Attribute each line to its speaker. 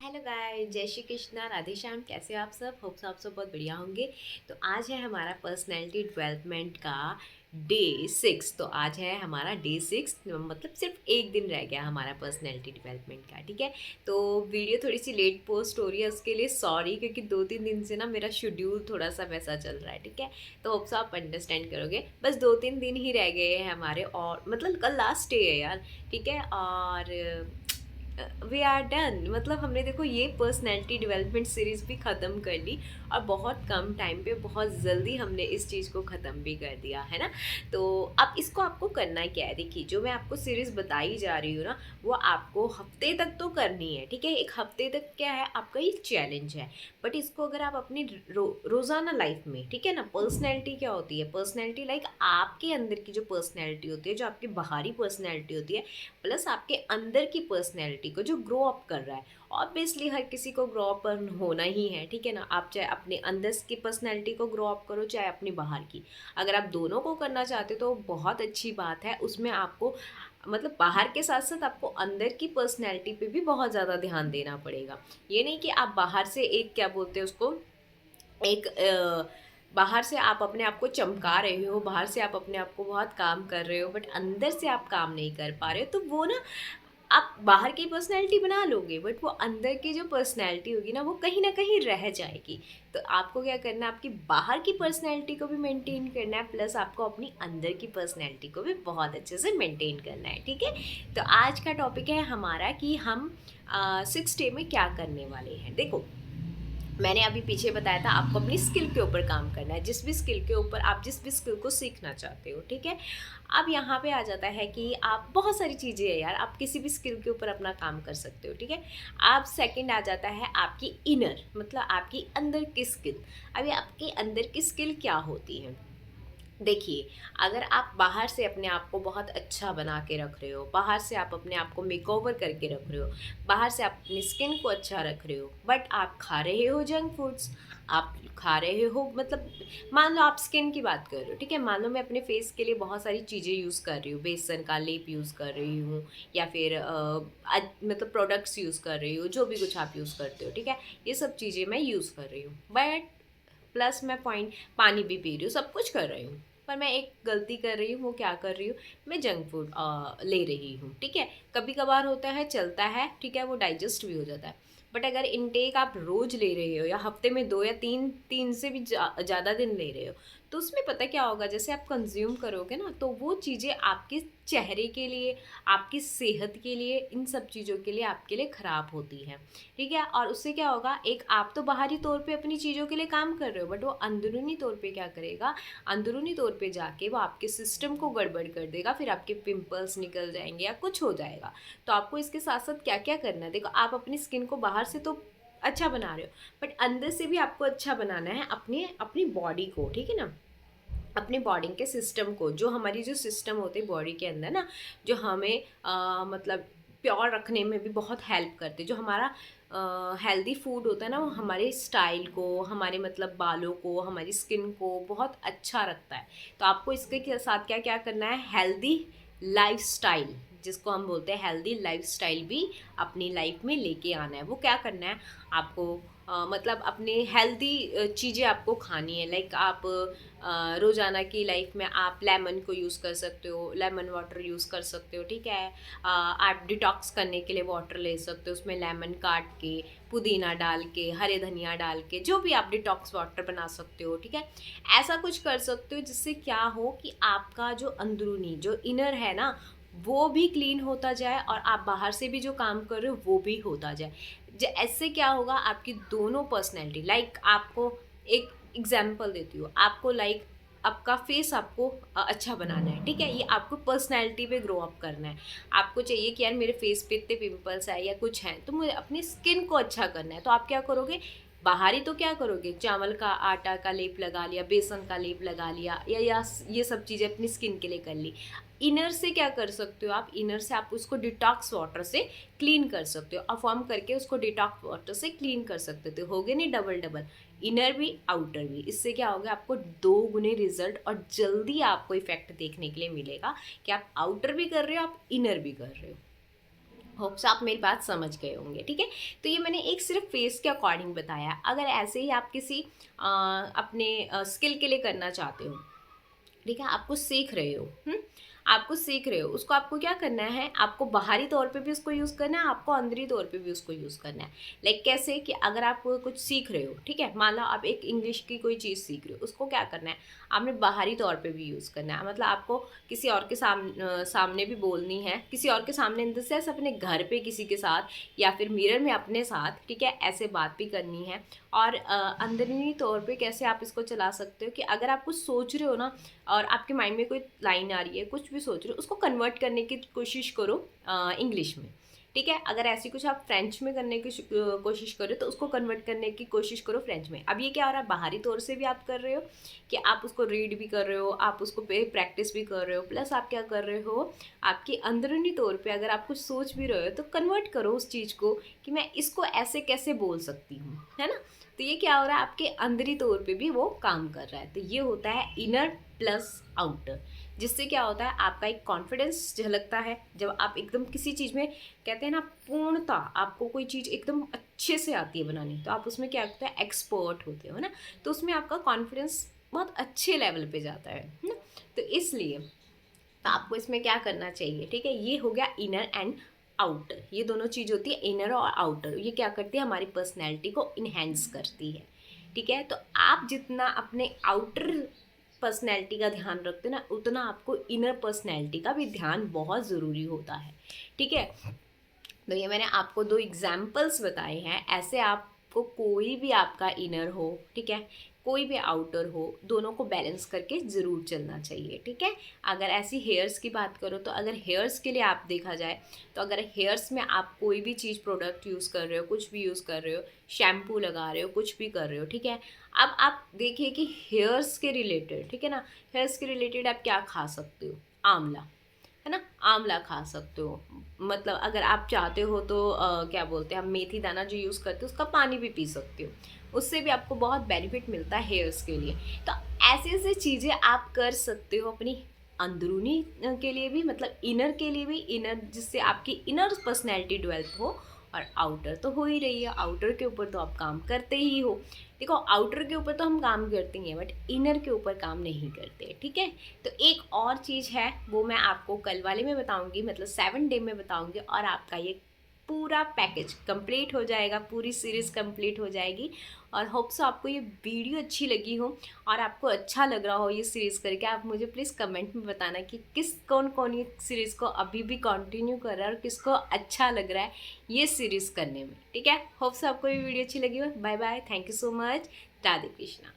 Speaker 1: Hello guys, जय श्री कृष्णा, राधे श्याम। कैसे हो आप सब? होप्स आप सब बहुत बढ़िया होंगे। तो आज है हमारा पर्सनैलिटी डेवलपमेंट का डे 6। तो आज है हमारा डे 6, मतलब सिर्फ एक दिन रह गया हमारा पर्सनैलिटी डेवलपमेंट का। ठीक है, तो वीडियो थोड़ी सी लेट पोस्ट हो रही है, उसके लिए सॉरी, क्योंकि 2-3 दिन से ना मेरा शेड्यूल थोड़ा सा वैसा चल रहा है। ठीक है, तो होप्स आप अंडरस्टैंड करोगे। बस 2-3 दिन ही रह गए हैं हमारे, और मतलब कल लास्ट डे है यार। ठीक है, और वी आर डन। मतलब हमने देखो ये पर्सनैलिटी डेवलपमेंट सीरीज़ भी ख़त्म कर ली, और बहुत कम टाइम पे बहुत जल्दी हमने इस चीज़ को ख़त्म भी कर दिया है ना। तो अब इसको आपको करना क्या है? देखिए, जो मैं आपको सीरीज़ बताई जा रही हूँ ना, वो आपको हफ्ते तक तो करनी है। ठीक है, एक हफ्ते तक क्या है, आपका ये चैलेंज है। बट इसको अगर आप अपनी रोज़ाना लाइफ में, ठीक है ना, पर्सनैलिटी क्या होती है? पर्सनैलिटी लाइक आपके अंदर की जो पर्सनैलिटी होती है, जो आपकी बाहरी पर्सनैलिटी होती है, प्लस आपके अंदर की पर्सनैलिटी को जो ग्रो अप कर रहा है। ऑब्वियसली हर किसी को ग्रो अप होना ही है। ठीक है ना, आप चाहे अपने अंदर की पर्सनैलिटी को ग्रो अप करो, चाहे अपनी बाहर की। अगर आप दोनों को करना चाहते हो तो बहुत अच्छी बात है। उसमें आपको मतलब बाहर के साथ साथ आपको अंदर की पर्सनैलिटी पे भी बहुत ज़्यादा ध्यान देना पड़ेगा। ये नहीं कि आप बाहर से एक क्या बोलते हैं उसको, एक बाहर से आप अपने आप को चमका रहे हो, बाहर से आप अपने आप को बहुत काम कर रहे हो, बट अंदर से आप काम नहीं कर पा रहे हो। तो वो ना, आप बाहर की पर्सनैलिटी बना लोगे, बट वो अंदर की जो पर्सनैलिटी होगी ना कहीं रह जाएगी। तो आपको क्या करना है, आपकी बाहर की पर्सनैलिटी को भी मेंटेन करना है, प्लस आपको अपनी अंदर की पर्सनैलिटी को भी बहुत अच्छे से मेंटेन करना है। ठीक है, तो आज का टॉपिक है हमारा कि हम 6 डे में क्या करने वाले हैं। देखो, मैंने अभी पीछे बताया था आपको अपनी स्किल के ऊपर काम करना है, जिस भी स्किल के ऊपर आप जिस भी स्किल को सीखना चाहते हो। ठीक है, अब यहाँ पे आ जाता है कि आप बहुत सारी चीज़ें हैं यार, आप किसी भी स्किल के ऊपर अपना काम कर सकते हो। ठीक है, आप सेकंड आ जाता है आपकी इनर, मतलब आपकी अंदर की स्किल। अभी आपके अंदर की स्किल क्या होती है? देखिए, अगर आप बाहर से अपने आप को बहुत अच्छा बना के रख रहे हो, बाहर से आप अपने आप को मेकओवर करके रख रहे हो, बाहर से आप अपनी स्किन को अच्छा रख रहे हो, बट आप खा रहे हो जंक फूड्स, आप खा रहे हो, मतलब मान लो आप स्किन की बात कर रहे हो। ठीक है, मान लो मैं अपने फेस के लिए बहुत सारी चीज़ें यूज़ कर रही हूँ, बेसन का लेप यूज़ कर रही हूँ, या फिर मतलब प्रोडक्ट्स यूज़ कर रही हूँ, जो भी कुछ आप यूज़ करते हो। ठीक है, ये सब चीज़ें मैं यूज़ कर रही हूँ, बट प्लस मैं पॉइंट पानी भी पी रही हूँ, सब कुछ कर रही हूँ, पर मैं एक गलती कर रही हूँ। वो क्या कर रही हूँ? मैं जंक फूड ले रही हूँ। ठीक है, कभी कभार होता है, चलता है, ठीक है, वो डाइजेस्ट भी हो जाता है। बट अगर इनटेक आप रोज ले रहे हो, या हफ्ते में 2 या 3, 3 से भी ज़्यादा दिन ले रहे हो, तो उसमें पता क्या होगा, जैसे आप कंज्यूम करोगे ना, तो वो चीज़ें आपके चेहरे के लिए, आपकी सेहत के लिए, इन सब चीज़ों के लिए आपके लिए ख़राब होती हैं। ठीक है, और उससे क्या होगा, एक आप तो बाहरी तौर पे अपनी चीज़ों के लिए काम कर रहे हो, बट वो अंदरूनी तौर पे क्या करेगा, अंदरूनी तौर पे जाके वो आपके सिस्टम को गड़बड़ कर देगा, फिर आपके पिंपल्स निकल जाएंगे या कुछ हो जाएगा। तो आपको इसके साथ साथ क्या क्या करना है? देखो, आप अपनी स्किन को बाहर से तो अच्छा बना रहे हो, बट अंदर से भी आपको अच्छा बनाना है अपने अपनी बॉडी को। ठीक है ना, अपने बॉडी के सिस्टम को, जो हमारी जो सिस्टम होते हैं बॉडी के अंदर ना, जो हमें मतलब प्योर रखने में भी बहुत हेल्प करते हैं। जो हमारा हेल्दी फूड होता है ना, वो हमारे स्टाइल को, हमारे मतलब बालों को, हमारी स्किन को बहुत अच्छा रखता है। तो आपको इसके साथ क्या क्या करना है, हेल्दी लाइफस्टाइल, जिसको हम बोलते हैं हेल्दी लाइफस्टाइल, भी अपनी लाइफ में लेके आना है। वो क्या करना है आपको, मतलब अपने हेल्दी चीज़ें आपको खानी है। लाइक आप रोज़ाना की लाइफ में आप लेमन को यूज़ कर सकते हो, लेमन वाटर यूज़ कर सकते हो। ठीक है, आप डिटॉक्स करने के लिए वाटर ले सकते हो, उसमें लेमन काट के, पुदीना डाल के, हरे धनिया डाल के, जो भी आप डिटॉक्स वाटर बना सकते हो। ठीक है, ऐसा कुछ कर सकते हो जिससे क्या हो कि आपका जो अंदरूनी जो इनर है ना, वो भी क्लीन होता जाए, और आप बाहर से भी जो काम कर रहे हो वो भी होता जाए। ऐसे क्या होगा, आपकी दोनों पर्सनैलिटी, लाइक आपको एक एग्जाम्पल देती हूँ आपको, लाइक आपका फेस आपको अच्छा बनाना है। ठीक है, ये आपको पर्सनैलिटी पे ग्रो अप करना है। आपको चाहिए कि यार मेरे फेस पे इतने पिंपल्स आए या कुछ हैं, तो मुझे अपनी स्किन को अच्छा करना है। तो आप क्या करोगे, बाहरी तो क्या करोगे, चावल का आटा का लेप लगा लिया, बेसन का लेप लगा लिया, या ये सब चीज़ें अपनी स्किन के लिए कर ली। इनर से क्या कर सकते हो आप, इनर से आप उसको डिटॉक्स वाटर से क्लीन कर सकते हो, अफॉर्म करके उसको डिटॉक्स वाटर से क्लीन कर सकते हो। हो गए नहीं डबल डबल, इनर भी आउटर भी। इससे क्या होगा, आपको 2 गुने रिजल्ट और जल्दी आपको इफेक्ट देखने के लिए मिलेगा कि आप आउटर भी कर रहे हो, आप इनर भी कर रहे हो। होप्स आप मेरी बात समझ गए होंगे, ठीक है। तो ये मैंने एक सिर्फ फेस के अकॉर्डिंग बताया। अगर ऐसे ही आप किसी अपने स्किल के लिए करना चाहते हो, ठीक है, आपको सीख रहे हो, आपको सीख रहे हो, उसको आपको क्या करना है, आपको बाहरी तौर पे भी उसको यूज़ करना है, आपको अंदरी तौर पे भी उसको यूज़ करना है। लाइक कैसे कि अगर आप कुछ सीख रहे हो, ठीक है, मान लो आप एक इंग्लिश की कोई चीज़ सीख रहे हो, उसको क्या करना है, आपने बाहरी तौर पे भी यूज़ करना है। मतलब आपको किसी और के सामने भी बोलनी है, किसी और के सामने इन द सेंस अपने घर पे किसी के साथ, या फिर मिरर में अपने साथ, ठीक है, ऐसे बात भी करनी है। और अंदरूनी तौर पे कैसे आप इसको चला सकते हो कि अगर आप कुछ सोच रहे हो ना, और आपके माइंड में कोई लाइन आ रही है, कुछ भी सोच रहे हो, उसको कन्वर्ट करने की कोशिश करो इंग्लिश में, ठीक है। अगर ऐसी कुछ आप फ्रेंच में करने की कोशिश करो तो उसको कन्वर्ट करने की कोशिश करो फ्रेंच में। अब ये क्या हो रहा है, बाहरी तौर से भी आप कर रहे हो कि आप उसको रीड भी कर रहे हो, आप उसको पे प्रैक्टिस भी कर रहे हो, प्लस आप क्या कर रहे हो, आपके अंदरूनी तौर पे अगर आप कुछ सोच भी रहे हो तो कन्वर्ट करो उस चीज़ को कि मैं इसको ऐसे कैसे बोल सकती हूँ, है ना। तो ये क्या हो रहा है, आपके अंदरी तौर पे भी वो काम कर रहा है। तो ये होता है इनर प्लस आउटर, जिससे क्या होता है, आपका एक कॉन्फिडेंस झलकता है। जब आप एकदम किसी चीज़ में, कहते हैं ना, पूर्णता, आपको कोई चीज़ एकदम अच्छे से आती है बनानी, तो आप उसमें क्या होता है, एक्सपर्ट होते हो ना, तो उसमें आपका कॉन्फिडेंस बहुत अच्छे लेवल पे जाता है ना। तो इसलिए तो आपको इसमें क्या करना चाहिए, ठीक है, ये हो गया इनर एंड आउटर। ये दोनों चीज़ होती है, इनर और आउटर। ये क्या करती है, हमारी पर्सनैलिटी को इन्हेंस करती है, ठीक है। तो आप जितना अपने आउटर पर्सनैलिटी का ध्यान रखते हो ना, उतना आपको इनर पर्सनैलिटी का भी ध्यान बहुत ज़रूरी होता है, ठीक है। तो ये मैंने आपको दो एग्जाम्पल्स बताए हैं। ऐसे आपको कोई भी आपका इनर हो, ठीक है, कोई भी आउटर हो, दोनों को बैलेंस करके ज़रूर चलना चाहिए, ठीक है। अगर ऐसी हेयर्स की बात करो तो अगर हेयर्स के लिए आप देखा जाए, तो अगर हेयर्स में आप कोई भी चीज़ प्रोडक्ट यूज़ कर रहे हो, कुछ भी यूज़ कर रहे हो, शैम्पू लगा रहे हो, कुछ भी कर रहे हो, ठीक है। अब आप देखिए कि हेयर्स के रिलेटेड, ठीक है ना, हेयर्स के रिलेटेड आप क्या खा सकते हो, आंवला, है ना, आंवला खा सकते हो। मतलब अगर आप चाहते हो तो क्या बोलते हैं, हम मेथी दाना जो यूज़ करते हो उसका पानी भी पी सकते हो, उससे भी आपको बहुत बेनिफिट मिलता है हेयर्स के लिए। तो ऐसे ऐसे चीज़ें आप कर सकते हो अपनी अंदरूनी के लिए भी, मतलब इनर के लिए भी, इनर जिससे आपकी इनर पर्सनैलिटी डेवलप हो। और आउटर तो हो ही रही है, आउटर के ऊपर तो आप काम करते ही हो। देखो, आउटर के ऊपर तो हम काम करते ही हैं, बट इनर के ऊपर काम नहीं करते, ठीक है। तो एक और चीज़ है, वो मैं आपको कल वाले में बताऊंगी, मतलब 7 डे में बताऊंगी, और आपका ये पूरा पैकेज कंप्लीट हो जाएगा, पूरी सीरीज़ कंप्लीट हो जाएगी। और होप सो आपको ये वीडियो अच्छी लगी हो और आपको अच्छा लग रहा हो ये सीरीज़ करके। आप मुझे प्लीज़ कमेंट में बताना कि कौन कौन ये सीरीज़ को अभी भी कंटिन्यू कर रहा है और किसको अच्छा लग रहा है ये सीरीज़ करने में, ठीक है। होप सो आपको ये वीडियो अच्छी लगी हो। Bye bye, thank you so much, Radhe Krishna.